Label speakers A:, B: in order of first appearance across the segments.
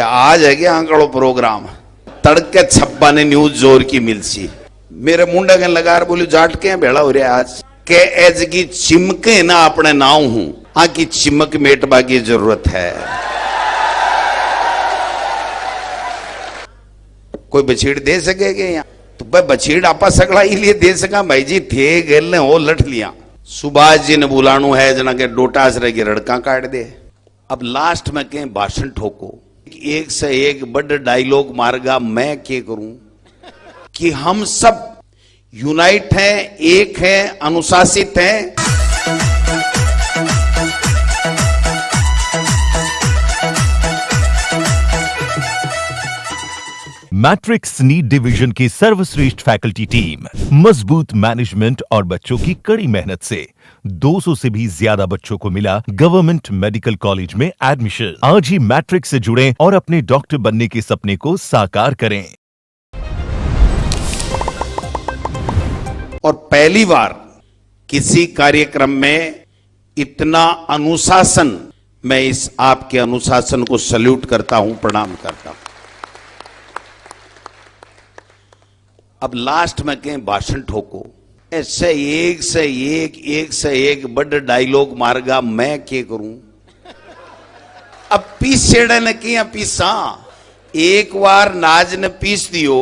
A: आज है क्या आंकड़ो प्रोग्राम तड़के छप्पा ने न्यूज जोर की मिलसी मेरे मुंडा के लगा बोलो जाट के भेड़ा हो रहा आज के एज की चिमके ना अपने नाव हूं आकी चिमक मेटबा की जरूरत है। कोई बछीड़ दे सकेगा यहाँ तो भाई बछीड़ आपा सगड़ा इसलिए दे सका भाई जी थे गेल ने हो लठ लिया। सुभाष जी ने बुलाणु है जना के डोटास रह के रड़का काट दे। अब लास्ट में कहीं भाषण ठोको एक से एक बड़ डायलॉग मारगा मैं क्या करूं कि हम सब यूनाइट हैं, एक हैं, अनुशासित हैं।
B: मैट्रिक्स नीट डिवीजन की सर्वश्रेष्ठ फैकल्टी टीम, मजबूत मैनेजमेंट और बच्चों की कड़ी मेहनत से 200 से भी ज्यादा बच्चों को मिला गवर्नमेंट मेडिकल कॉलेज में एडमिशन। आज ही मैट्रिक्स से जुड़ें और अपने डॉक्टर बनने के सपने को साकार करें।
A: और पहली बार किसी कार्यक्रम में इतना अनुशासन, मैं इस आपके अनुशासन को सल्यूट करता हूं, प्रणाम करता हूं। अब लास्ट में कहीं भाषण ठोको ऐसे एक से एक बड़ डायलॉग मारगा मैं क्या करूं। अब पीस छेड़े ने किया पीसा एक बार नाज ने पीस दियो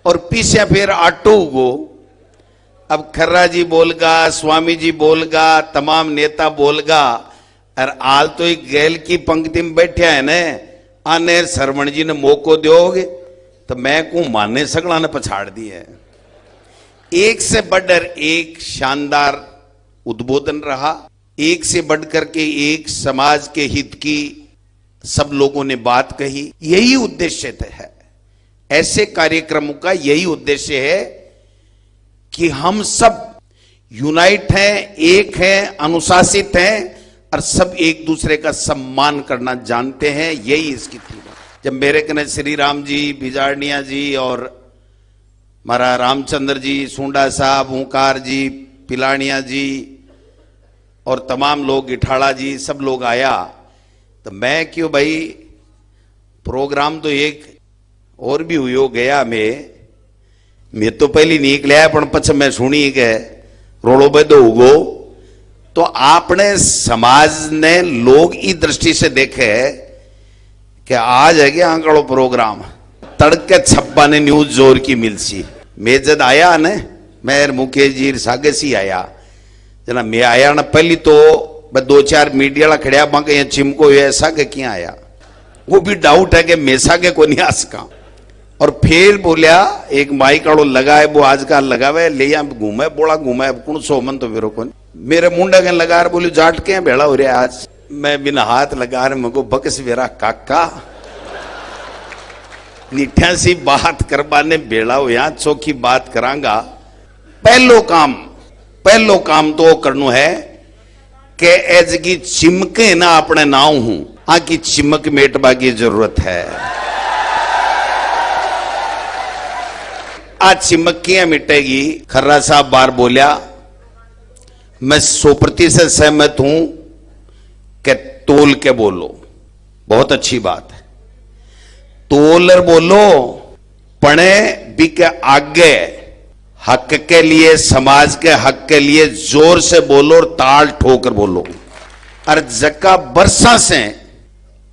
A: और पीछे फिर आटो उगो। अब खर्रा जी बोलगा, स्वामी जी बोलगा, तमाम नेता बोलगा और आल तो एक गैल की पंक्ति में बैठा है ने आने सरवण जी ने मौको दोगे तो मैं को माने सगड़ा ने पछाड़ दी है। एक से बढ़कर एक शानदार उद्बोधन रहा, एक से बढ़कर के एक समाज के हित की सब लोगों ने बात कही। यही उद्देश्य है ऐसे कार्यक्रमों का, यही उद्देश्य है कि हम सब यूनाइट हैं, एक हैं, अनुशासित हैं और सब एक दूसरे का सम्मान करना जानते हैं। यही इसकी थी। जब मेरे कने श्री राम जी, बिजारनिया जी और हमारा रामचंद्र जी, सुंडा साहब, ओंकार जी, पिलानिया जी और तमाम लोग, इठाड़ा जी, सब लोग आया तो मैं क्यों भाई प्रोग्राम तो एक और भी हुई गया मैं तो पहली नीक लिया पण पछ मैं सुनी के रोड़ो बेदो उगो। तो आपने समाज ने लोग इस दृष्टि से देखे कि आज है क्या आंकड़ो प्रोग्राम तड़के छप्पा ने न्यूज जोर की मिलसी। मैं जब आया ने मैं मुकेश जी सागे सी आया जना मैं आया ना पहली तो मैं 2-4 मीडिया खड़िया बांके यहाँ चिमको ऐसा के क्या आया वो भी डाउट है कि मैं सागे को नहीं आ सका। और फिर बोलिया एक माइक आड़ो लगाए वो आजकल लगावे ले घूमे बोला घूमे कौन सो मन तो फिर कौन मेरे मुंडा के लगा बोली जाट के भेड़ा हो रहा आज। मैं बिना हाथ लगा रहे मको बकस वेरा काका निठा सी बात करवाने बेड़ा हो यहाँ चौकी बात करांगा। पहलो काम तो करनो है कि एज की चिमके ना अपने नाव हूं आकी चिमक मेटबा की जरूरत है। आज चिमकियां मिटेगी। खर्रा साहब बार बोलिया मैं 100% सहमत हूं कि तोल के बोलो, बहुत अच्छी बात है। तोलर बोलो पढ़े भी के आगे हक के लिए, समाज के हक के लिए जोर से बोलो और ताल ठोकर बोलो। और जका बरसा से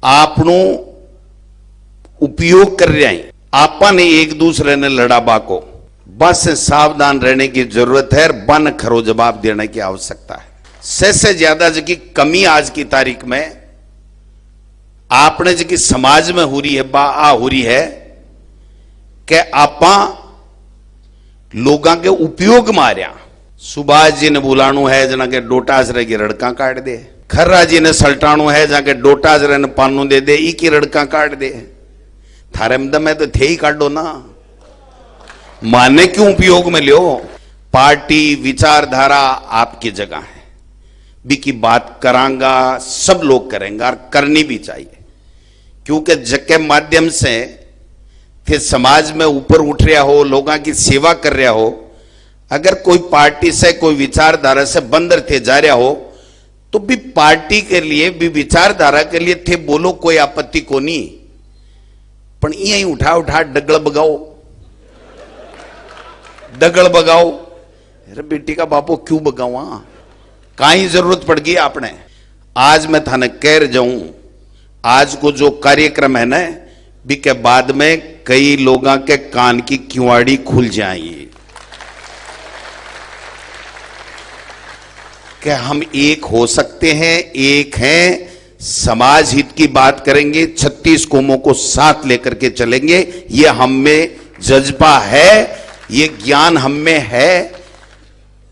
A: आपनो उपयोग कर रहे हैं आपा ने एक दूसरे ने लड़ाबा को बस सावधान रहने की जरूरत है और बन खरो जवाब देने की आवश्यकता है। से ज्यादा जकी कमी आज की तारीख में आपने जकी समाज में हो रही है हो रही है कि आपा लोगों के उपयोग मारिया। सुभाष जी ने बुलाणु है जना के डोटास रह के रड़का काट दे। खर्रा जी ने सल्टाणु है जाके डोटास रह ने पानू दे दे, ई की रड़का काट दे। थारे में तो थे ही काटो ना, माने क्यों उपयोग में लियो। पार्टी विचारधारा आपकी जगह है भी की बात करांगा, सब लोग करेंगे और करनी भी चाहिए क्योंकि जके माध्यम से थे समाज में ऊपर उठ रहा हो, लोगों की सेवा कर रहा हो। अगर कोई पार्टी से, कोई विचारधारा से बंदर थे जा रहा हो तो भी पार्टी के लिए भी, विचारधारा के लिए थे बोलो, कोई आपत्ति को नहीं। पण यही उठा उठा डगड़ बगाओ डगड़ बगाओ। अरे बेटी का बापो क्यों बगावा, काई जरूरत पड़ गई आपने। आज मैं थाने कह जाऊं, आज को जो कार्यक्रम है ना, भी के बाद में कई लोगों के कान की किवाड़ी खुल जाएगी कि हम एक हो सकते हैं, एक हैं, समाज हित की बात करेंगे, 36 कौमों को साथ लेकर के चलेंगे। ये हम में जज्बा है, ये ज्ञान हम में है।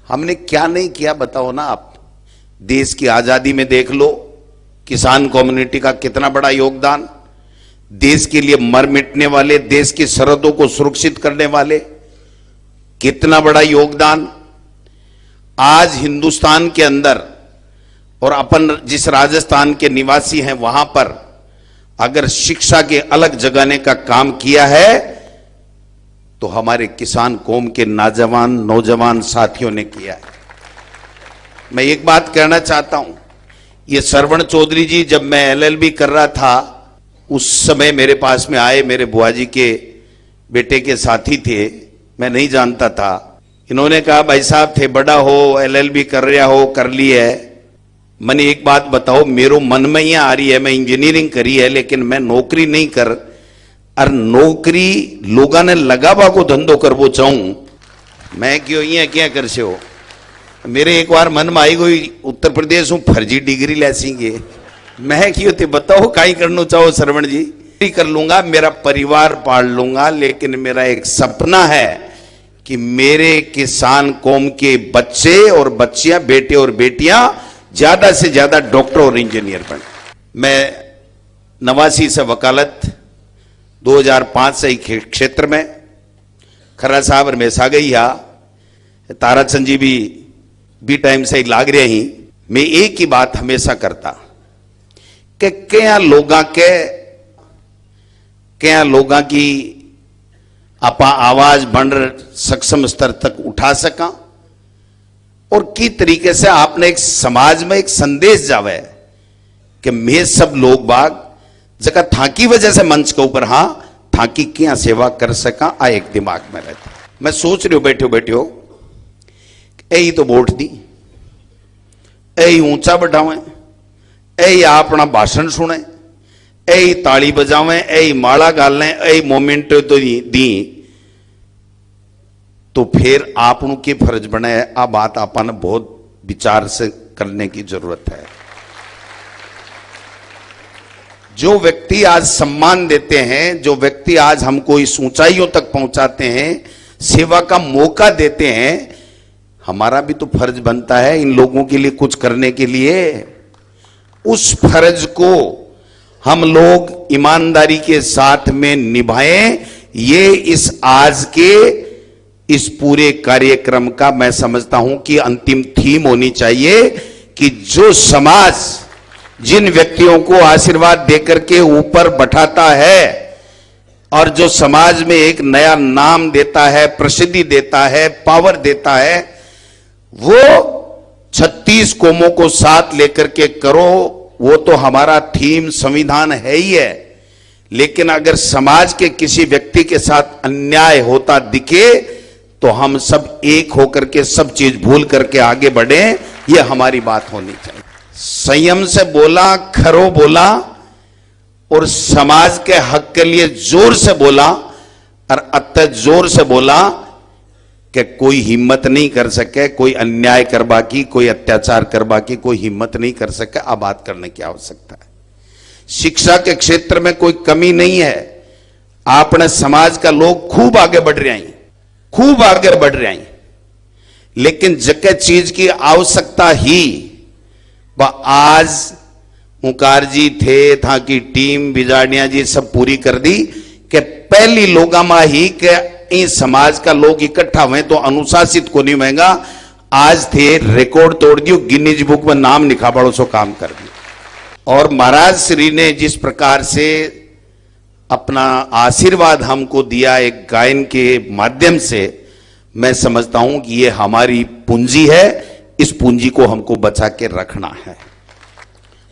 A: हमने क्या नहीं किया बताओ ना आप। देश की आजादी में देख लो किसान कम्युनिटी का कितना बड़ा योगदान, देश के लिए मर मिटने वाले, देश की सरहदों को सुरक्षित करने वाले, कितना बड़ा योगदान। आज हिंदुस्तान के अंदर और अपन जिस राजस्थान के निवासी हैं वहां पर अगर शिक्षा के अलग जगाने का काम किया है तो हमारे किसान कौम के नौजवान साथियों ने किया है। मैं एक बात कहना चाहता हूं, ये श्रवण चौधरी जी जब मैं एलएलबी कर रहा था उस समय मेरे पास में आए, मेरे बुआ जी के बेटे के साथी थे, मैं नहीं जानता था। इन्होंने कहा भाई साहब थे बड़ा हो, एलएलबी कर रहा हो, कर ली है। मैंने एक बात बताओ, मेरे मन में ये आ रही है, मैं इंजीनियरिंग करी है लेकिन मैं नौकरी नहीं कर, और नौकरी लोगों ने लगावा को धंधो करवो चाहूं, मैं क्यों ये क्या कर से हो। मेरे एक बार मन में आई गई उत्तर प्रदेश हूं फर्जी डिग्री ले सींगे, मैं क्यों थे बताओ काई करना चाहो श्रवण जी, कर लूंगा, मेरा परिवार पाल लूंगा, लेकिन मेरा एक सपना है कि मेरे किसान कौम के बच्चे और बच्चियां, बेटे और बेटियां ज्यादा से ज्यादा डॉक्टर और इंजीनियर बने। मैं 89 से वकालत, 2005 से ही क्षेत्र में, खरा साहब हमेशा गई हा, ताराचंद जी भी टाइम से ही लाग रहे ही। मैं एक ही बात हमेशा करता कि क्या लोगों की आपा आवाज बन सक्षम स्तर तक उठा सका और की तरीके से आपने एक समाज में एक संदेश जावे कि मैं सब लोग बाग जगह थाकी वजह से मंच के ऊपर हाँ थाकी क्या सेवा कर सका, आ एक दिमाग में रहता। मैं सोच रही हूं बैठो यही तो वोट दी, यही ऊंचा बढ़ावे, यही अपना भाषण सुने, यही ताली बजावे, यही माला गालें, यही मोमेंट तो दी, तो फिर आपनों के फर्ज बने। आ बात आपन बहुत विचार से करने की जरूरत है। जो व्यक्ति आज सम्मान देते हैं, जो व्यक्ति आज हमको इस ऊंचाइयों तक पहुंचाते हैं, सेवा का मौका देते हैं, हमारा भी तो फर्ज बनता है इन लोगों के लिए कुछ करने के लिए। उस फर्ज को हम लोग ईमानदारी के साथ में निभाएं, ये इस आज के इस पूरे कार्यक्रम का मैं समझता हूं कि अंतिम थीम होनी चाहिए कि जो समाज जिन व्यक्तियों को आशीर्वाद देकर के ऊपर बैठाता है और जो समाज में एक नया नाम देता है, प्रसिद्धि देता है, पावर देता है, वो 36 कौमों को साथ लेकर के करो। वो तो हमारा थीम संविधान है ही है, लेकिन अगर समाज के किसी व्यक्ति के साथ अन्याय होता दिखे तो हम सब एक होकर के सब चीज भूल करके आगे बढ़े, ये हमारी बात होनी चाहिए। संयम से बोला, खरो बोला और समाज के हक के लिए जोर से बोला, और अत्य जोर से बोला कि कोई हिम्मत नहीं कर सके, कोई अन्याय करवा की, कोई अत्याचार करवा की कोई हिम्मत नहीं कर सके। अब बात करने की आवश्यकता है। शिक्षा के क्षेत्र में कोई कमी नहीं है, आपने समाज का लोग खूब आगे बढ़ रहे हैं, खूब आगे बढ़ रहे हैं, लेकिन जगह चीज की आवश्यकता ही वह आज मुकार जी थे था की टीम बिजाड़िया जी सब पूरी कर दी कि पहली लोगामा ही के इस समाज का लोग इकट्ठा हुए तो अनुशासित को नहीं होगा। आज थे रिकॉर्ड तोड़ दियो, गिनीज बुक में नाम लिखा पड़ो सो काम कर दिया। और महाराज श्री ने जिस प्रकार से अपना आशीर्वाद हमको दिया एक गायन के माध्यम से, मैं समझता हूं कि ये हमारी पूंजी है, इस पूंजी को हमको बचा के रखना है।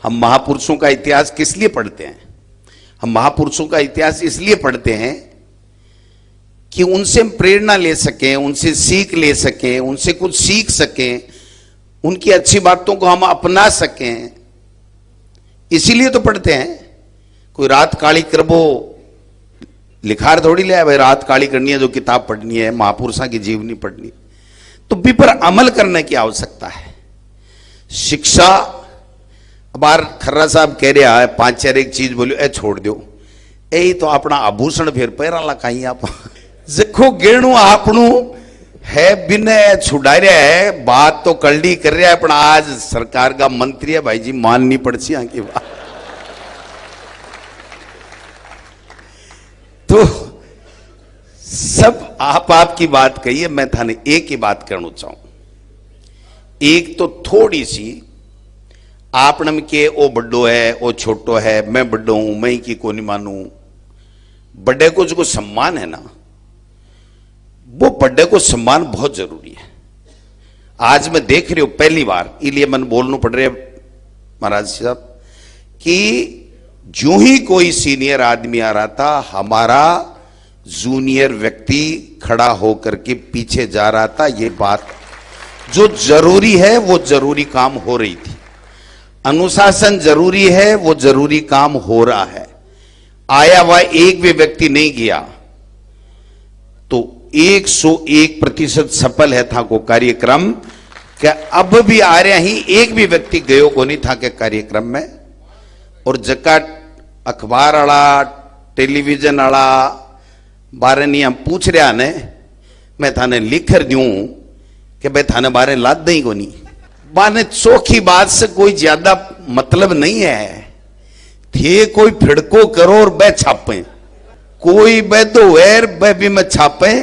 A: हम महापुरुषों का इतिहास किस लिए पढ़ते हैं? हम महापुरुषों का इतिहास इसलिए पढ़ते हैं कि उनसे हम प्रेरणा ले सकें, उनसे सीख ले सकें, उनसे कुछ सीख सकें, उनकी अच्छी बातों को हम अपना सकें, इसीलिए तो पढ़ते हैं। कोई रात काली करबो लिखार थोड़ी ले भाई, रात काली करनी है जो किताब पढ़नी है, महापुरुषों की जीवनी पढ़नी, तो भी पर अमल करने की आवश्यकता है। शिक्षा, बार खर्रा साहब कह रहा है 5-4 एक चीज बोलियो ए छोड़ दो, यही तो अपना आभूषण फिर पैरा लखाई आप देखो गेणु आपनू है बिना छुड़ा रहा है, बात तो कल्डी कर रहा है, पर आज सरकार का मंत्री है भाई जी, माननी पड़ती आगे बात। तो सब आपकी बात कही है, मैं थाने एक ही बात करना चाहूं। एक तो थोड़ी सी आपन के ओ बड्डो है, ओ छोटो है, मैं बड्डो हूं, मैं की को नहीं मानू, बड़े को जो सम्मान है ना, वो बड़े को सम्मान बहुत जरूरी है। आज मैं देख रही हूं पहली बार, इसलिए मन बोलना पड़ रहा है महाराज साहब, कि जो ही कोई सीनियर आदमी आ रहा था, हमारा जूनियर व्यक्ति खड़ा होकर के पीछे जा रहा था। ये बात जो जरूरी है वो जरूरी काम हो रही थी, अनुशासन जरूरी है, वो जरूरी काम हो रहा है। आया हुआ एक भी व्यक्ति नहीं गया तो 101% सफल है था को कार्यक्रम। क्या अब भी आ रहा ही एक भी व्यक्ति गयो को नहीं था के कार्यक्रम में। और जका अखबार वाला, टेलीविजन वाला बारे नहीं हम पूछ रहा ने, मैं थाने लिख दूं कि भाई थाने बारे लाद दई को नहीं, बाने चौखी बात से कोई ज्यादा मतलब नहीं है। थे कोई फिड़को करो और बह छापे, कोई बह तो वैर बह भी मैं छापे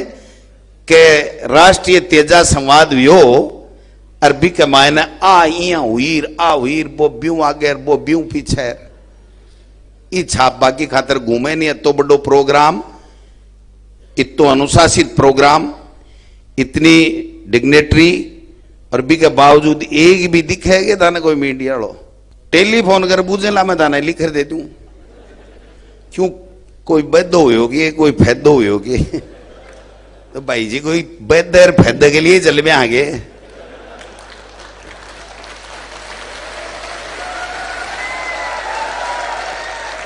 A: के राष्ट्रीय तेजा संवाद वियो अरबी के मायने आ इया हुईर वो ब्यू आगे वो ब्यू पीछे, ई छाप बाकी खातर घूमे नहीं। तो बड़ो प्रोग्राम, इतो अनुशासित प्रोग्राम, इतनी डिग्नेटरी, और भी के बावजूद एक भी दिखेगा थाने कोई मीडिया वालों टेलीफोन कर पूछे ला, मैं थाने लिख दे दूं क्यों कोई बेदो हुई होगी, कोई फैदो हुई होगी। तो भाई जी कोई बेदर फैद के लिए चल में आगे।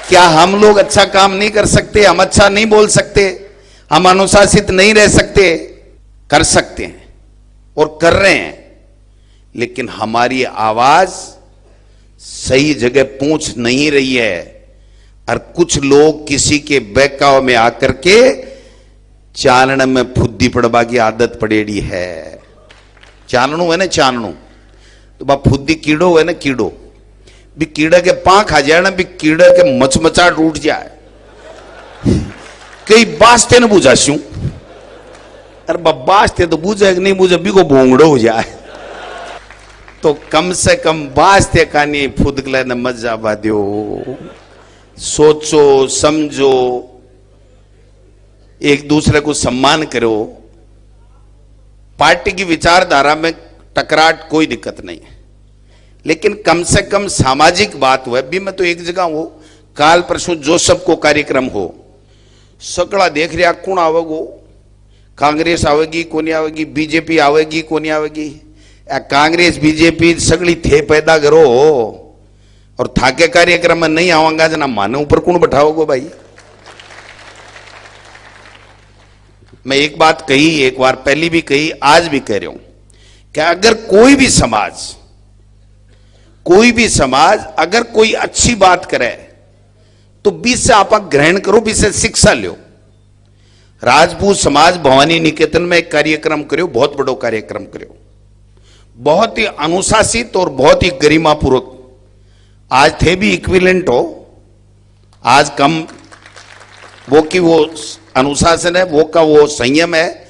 A: क्या हम लोग अच्छा काम नहीं कर सकते? हम अच्छा नहीं बोल सकते? हम अनुशासित नहीं रह सकते? कर सकते हैं और कर रहे हैं, लेकिन हमारी आवाज सही जगह पहुंच नहीं रही है। और कुछ लोग किसी के बहकाव में आकर के चालन में फुद्दी पड़वा की आदत पड़ेड़ी है। चानणु है ना, चानणु तो बा फुद्दी कीड़ो है ना, कीड़ो भी कीड़ा के पां खा जाए ना, भी कीड़ा के मचमचाट उठ जाए, कई बास्ते न बुझाशू, अरे बास्ते तो बुझे नहीं बुझे भी को भोंगड़ो हो जाए। तो कम से कम बास्ते का नहीं फुदकले न मजा बाध्यो। सोचो समझो, एक दूसरे को सम्मान करो। पार्टी की विचारधारा में टकराट कोई दिक्कत नहीं है, लेकिन कम से कम सामाजिक बात हो। अभी मैं तो एक जगह हो, काल परसों जो सबको कार्यक्रम हो, सकड़ा देख रहा कौन आवेगो, कांग्रेस आवेगी को नहीं आवेगी, बीजेपी आवेगी को नहीं आवेगी। कांग्रेस बीजेपी सगड़ी थे पैदा करो और थाके कार्यक्रम में नहीं आवांगा जना माने ऊपर कौन बैठाओगे भाई। मैं एक बात कही, एक बार पहली भी कही, आज भी कह रहा हूं कि अगर कोई भी समाज अगर कोई अच्छी बात करे तो बीच से आप ग्रहण करो, बीच से शिक्षा लो। राजपूत समाज भवानी निकेतन में एक कार्यक्रम करो, बहुत बड़ो कार्यक्रम करो, बहुत ही अनुशासित और बहुत ही गरिमापूर्वक। आज थे भी इक्विवेलेंट हो, आज कम वो की वो अनुशासन है, वो का वो संयम है,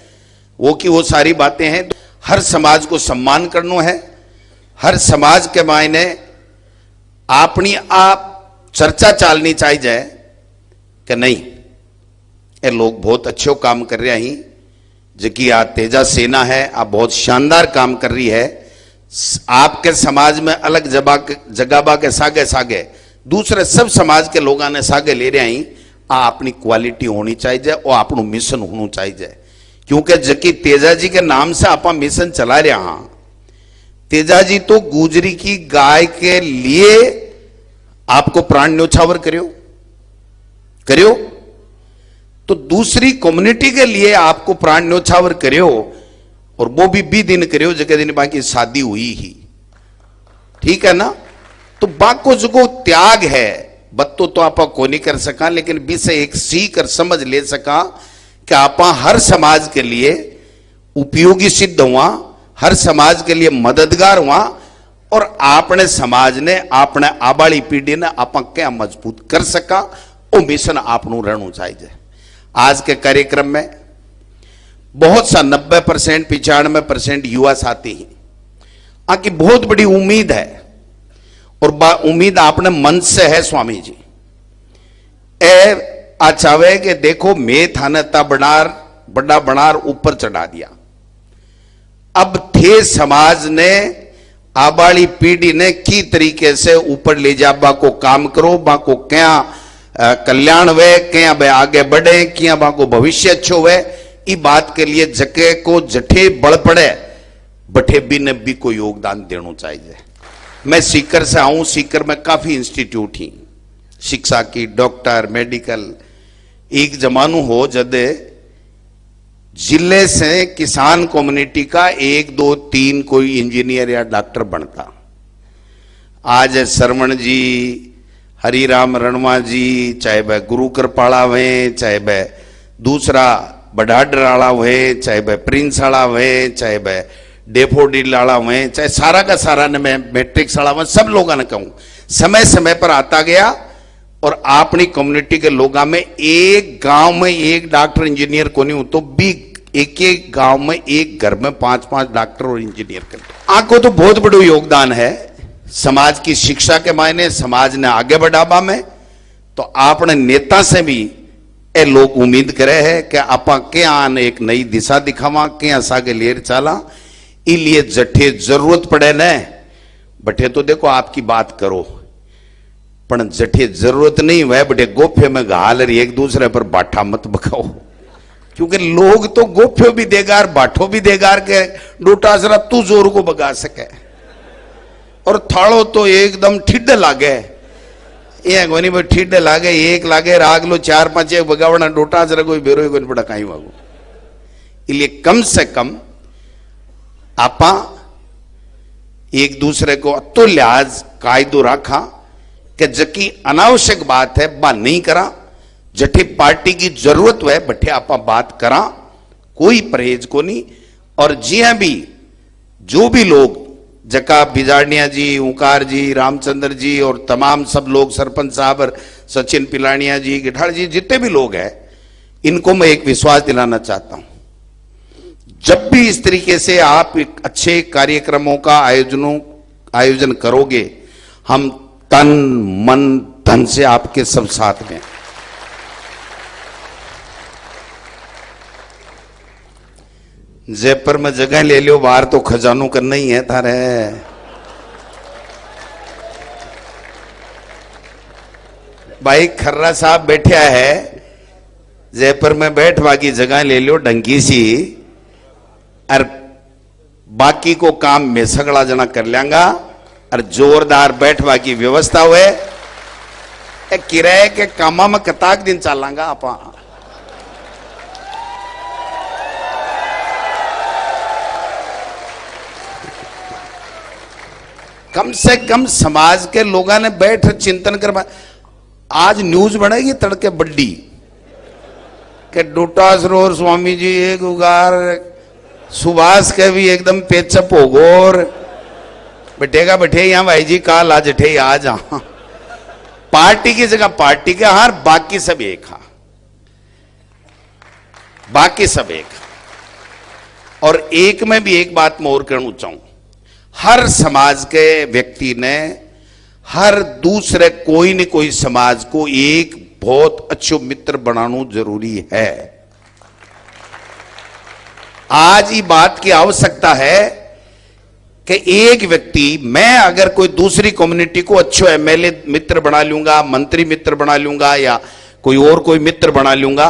A: वो की वो सारी बातें हैं। हर समाज को सम्मान करना है, हर समाज के मायने अपनी आप चर्चा चालनी चाहिए कि नहीं ये लोग बहुत अच्छे काम कर रहे हैं, जबकि आ तेजा सेना है, आप बहुत शानदार काम कर रही है। आपके समाज में अलग जगह के सागे सागे दूसरे सब समाज के लोगों ने सागे ले रहे हैं आ अपनी क्वालिटी होनी चाहिए और अपनों मिशन होना चाहिए। क्योंकि जबकि तेजा जी के नाम से आप मिशन चला रहे हैं। तेजा जी तो गुजरी की गाय के लिए आपको प्राण न्योछावर करियो तो दूसरी कम्युनिटी के लिए आपको प्राण न्योछावर करियो, और वो भी दिन करियो जगह दिन बाकी शादी हुई ही, ठीक है ना। तो बाको जो त्याग है बत्तो तो आप को नहीं कर सका, लेकिन भी से एक सीख कर समझ ले सका कि आप हर समाज के लिए उपयोगी सिद्ध हुआ, हर समाज के लिए मददगार हुआ, और आपने समाज ने आपने आबाड़ी पीढ़ी ने आप क्या मजबूत कर सका वो मिशन आपनू रहना चाहिए। आज के कार्यक्रम में बहुत सा 90% 95% युवा साथी हैं, आकी बहुत बड़ी उम्मीद है, और उम्मीद आपने मन से है स्वामी जी ए आ चाहे कि देखो मैं थाने ता बड़ा बनार ऊपर चढ़ा दिया, अब थे समाज ने आबाड़ी पीढ़ी ने की तरीके से ऊपर ले जा को काम करो, बाको क्या कल्याण वे क्या बे आगे बढ़े, क्या बाको भविष्य अच्छो वे, ई बात के लिए जके को जठे बल पड़े बठे भी ने भी को योगदान देना चाहिए। मैं सीकर से आऊं, सीकर में काफी इंस्टीट्यूट ही शिक्षा की, डॉक्टर, मेडिकल। एक जमानू हो जब जिले से किसान कम्युनिटी का 1 2 3 कोई इंजीनियर या डॉक्टर बनता। आज सरवण जी, हरिराम रणवा जी, चाहे वह गुरु कृपाला हुए, चाहे वह दूसरा बडाडराला हुए, चाहे वह प्रिंस वाला हुए, चाहे वह डेफोडिल वाला हुए, चाहे सारा का सारा ने मैं मैट्रिक्स वाला हुआ, सब लोगों ने कहूं समय समय पर आता गया, और अपनी कम्युनिटी के लोगों में एक गांव में एक डॉक्टर इंजीनियर को नहीं हो तो भी एक गांव में एक घर में 5-5 डॉक्टर और इंजीनियर करते। आपको तो बहुत बड़ा योगदान है समाज की शिक्षा के मायने, समाज ने आगे बढ़ावा में। तो आपने नेता से भी ए लोग उम्मीद करे है कि आप क्या एक नई दिशा दिखावा, क्या सागे लेर चाला, इसलिए जठे जरूरत पड़े न बठे तो देखो आपकी बात करो, पर जठे जरूरत नहीं वह बटे गोफे में घाल रही एक दूसरे पर बाठा मत बखाओ, क्योंकि लोग तो गोफे भी देगार बाठो भी देगार के डोटा जरा तू जोर को बगा सके, और थाड़ो तो एकदम ठिड लागे, ये कोनी भाई ठिड लागे, एक लागे राग लो 4-5 एक बगावना डोटा जरा कोई बेरो कोई बड़ा कहीं वागो। इसलिए कम से कम आपा एक दूसरे को तो लिहाज कायदो रखा कि जकी अनावश्यक बात है बा नहीं करा, जठे पार्टी की जरूरत है बठे आपा बात करा, कोई परहेज को नहीं। और जिया भी जो भी लोग जका बिजाड़िया जी, ओंकार जी, रामचंद्र जी और तमाम सब लोग, सरपंच साहब और सचिन पिलानिया जी, गिठाड़ जी, जितने भी लोग हैं, इनको मैं एक विश्वास दिलाना चाहता हूं, जब भी इस तरीके से आप एक अच्छे कार्यक्रमों का आयोजन करोगे, हम तन मन धन से आपके सब साथ में। जयपुर में जगह ले लो, बाहर तो खजानों करना ही है थारे। भाई खर्रा साहब बैठा है जयपुर में, बैठ बाकी जगह ले लो डंकी सी, और बाकी को काम में सगड़ा जना कर लेंगा, और जोरदार बैठवा की व्यवस्था हुए किराए के कामा में कताक दिन चलांगा आपा। कम से कम समाज के लोगों ने बैठ चिंतन कर, आज न्यूज बढ़ेगी तड़के बड्डी के डोटा सरोवर स्वामी जी एक उगार, सुभाष के भी एकदम पेचप हो गोर, बैठेगा बैठे यहाँ भाई जी काल आज ठे आज पार्टी की जगह पार्टी के हार, बाकी सब एक हा, बाकी सब एक। और एक में भी एक बात मैं और कहना चाहूं, हर समाज के व्यक्ति ने हर दूसरे कोई न कोई समाज को एक बहुत अच्छो मित्र बनाना जरूरी है। आज ये बात की आवश्यकता है कि एक व्यक्ति, मैं अगर कोई दूसरी कम्युनिटी को अच्छो एमएलए मित्र बना लूंगा, मंत्री मित्र बना लूंगा, या कोई मित्र बना लूंगा,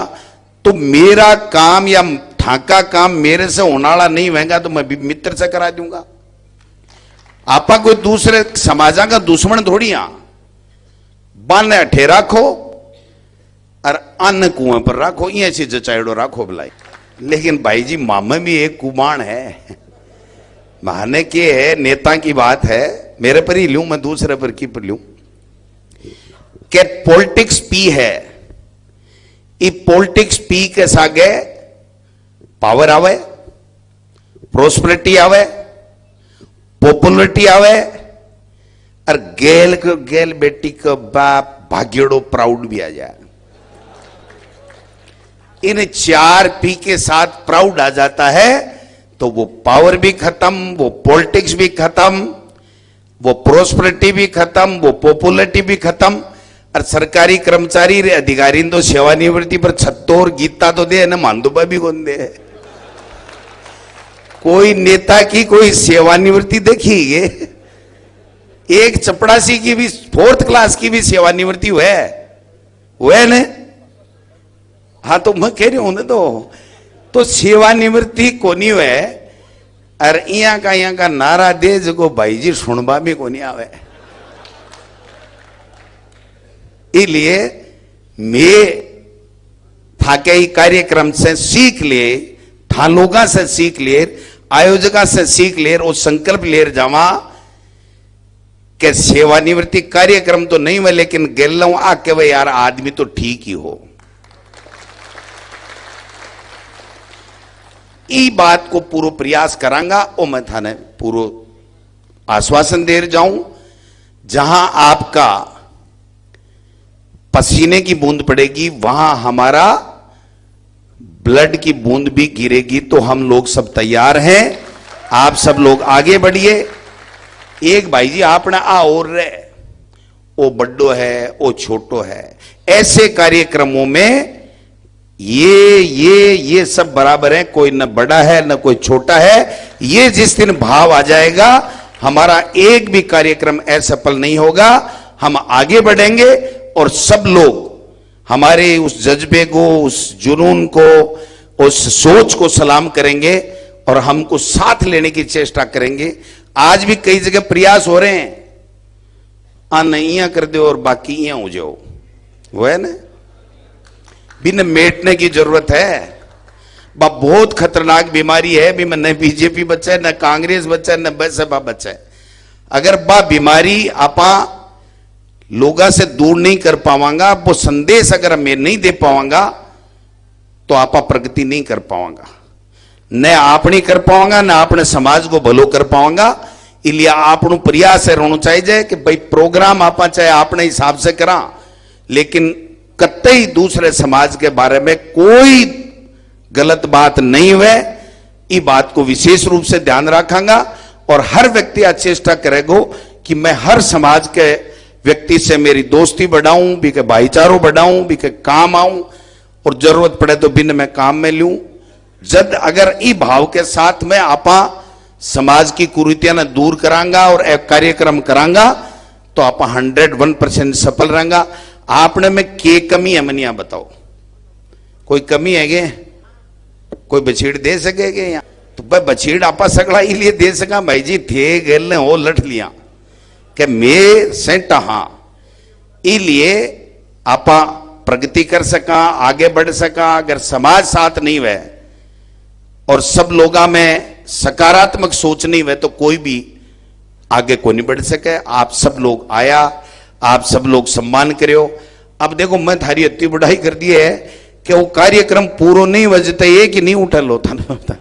A: तो मेरा काम या ठाका काम मेरे से होनाला नहीं होगा तो मैं भी मित्र से करा दूंगा। आपा कोई दूसरे समाजा का दुश्मन थोड़ी आ, बाने अठे राखो और अन्न कुएं पर राखो, ये ऐसी जचाइडो राखो भलाई। लेकिन भाई जी मामा भी एक कुमाण है, माने के है, नेता की बात है, मेरे पर ही लूं, मैं दूसरे पर की पर लूं। के पॉलिटिक्स पी है, ई पॉलिटिक्स पी के सागे पावर आवे, प्रोस्पेरिटी आवे, पॉपुलरिटी आवे, और गेल बेटी का बाप भाग्योड़ो प्राउड भी आ जाए। इन 4 पी के साथ प्राउड आ जाता है तो वो पावर भी खत्म, वो पॉलिटिक्स भी खत्म, वो प्रोस्पेरिटी भी खत्म, वो पॉपुलरिटी भी खत्म। और सरकारी कर्मचारी रे अधिकारी तो सेवानिवृत्ति पर 76 गीता तो दे ना, मानदुबा भी कौन दे। कोई नेता की कोई सेवानिवृत्ति देखी है? एक चपड़ासी की भी 4th क्लास की भी सेवानिवृत्ति हुए ने। हाँ तो मैं कह रही हूं तो सेवानिवृत्ति कोनी हुए, और यहाँ का नारा दे जो भाई जी सुनबा भी कोनी आवे। इसलिए मैं थाके ही कार्यक्रम से सीख ले, था लोगा से सीख ले, आयोजका से सीख ले, और संकल्प ले जावा कि सेवानिवृत्ति कार्यक्रम तो नहीं हुए, लेकिन गेल आके वे यार आदमी तो ठीक ही हो। ई बात को पूरा प्रयास करांगा और मैं थाने पूरा आश्वासन दे जाऊं, जहां आपका पसीने की बूंद पड़ेगी वहां हमारा ब्लड की बूंद भी गिरेगी। तो हम लोग सब तैयार हैं, आप सब लोग आगे बढ़िए। एक भाई जी आपने और रे, वो बड्डो है, वो छोटो है, ऐसे कार्यक्रमों में ये सब बराबर है, कोई न बड़ा है न कोई छोटा है। ये जिस दिन भाव आ जाएगा, हमारा एक भी कार्यक्रम असफल नहीं होगा। हम आगे बढ़ेंगे और सब लोग हमारे उस जज्बे को, उस जुनून को, उस सोच को सलाम करेंगे और हमको साथ लेने की चेष्टा करेंगे। आज भी कई जगह प्रयास हो रहे हैं, नहीं कर दो और बाकी यहाँ हो जाओ, वो है ना, बिन मेटने की जरूरत है। बहुत खतरनाक बीमारी है भी, न बीजेपी बच्चा है, न कांग्रेस बच्चा है, न बसपा बच्चा है। अगर बा बीमारी आपा लोगा से दूर नहीं कर पावांगा, वो संदेश अगर मैं नहीं दे पावांगा तो आपा प्रगति नहीं कर पावांगा, न आप नहीं कर पावांगा, न आपने समाज को भलो कर पावांगा। इसलिए आपनो प्रयास है रहना चाहिए कि भाई प्रोग्राम आपा चाहे अपने हिसाब से करा, लेकिन कतई दूसरे समाज के बारे में कोई गलत बात नहीं हुए। ये बात को विशेष रूप से ध्यान रखांगा और हर व्यक्ति आज चेष्टा करेगा कि मैं हर समाज के व्यक्ति से मेरी दोस्ती बढ़ाऊं, भी के भाईचारों बढ़ाऊं, भी के काम आऊं, और जरूरत पड़े तो बिन मैं काम में लूं। जब अगर ई भाव के साथ में आपा समाज की कुरीतियां न दूर करांगा और एक कार्यक्रम करांगा तो आपा 101% सफल रहेंगा। आपने में के कमी है मनिया बताओ, कोई कमी है गे? कोई बछीड़ दे सकेगे यहाँ? तो भाई बछीड़ आपा सगड़ा इसलिए दे सका भाई जी थे गेल ने हो लठ लिया कि मैं सेंटा, हाँ, इसलिए आपा प्रगति कर सका, आगे बढ़ सका। अगर समाज साथ नहीं हुए और सब लोगा में सकारात्मक सोच नहीं हुए तो कोई भी आगे को नहीं बढ़ सके। आप सब लोग आया, आप सब लोग सम्मान करो। अब देखो मैं थारी इतनी बढ़ाई कर दी है कि वो कार्यक्रम पूरा नहीं वजता एक ही नहीं उठल होता ना।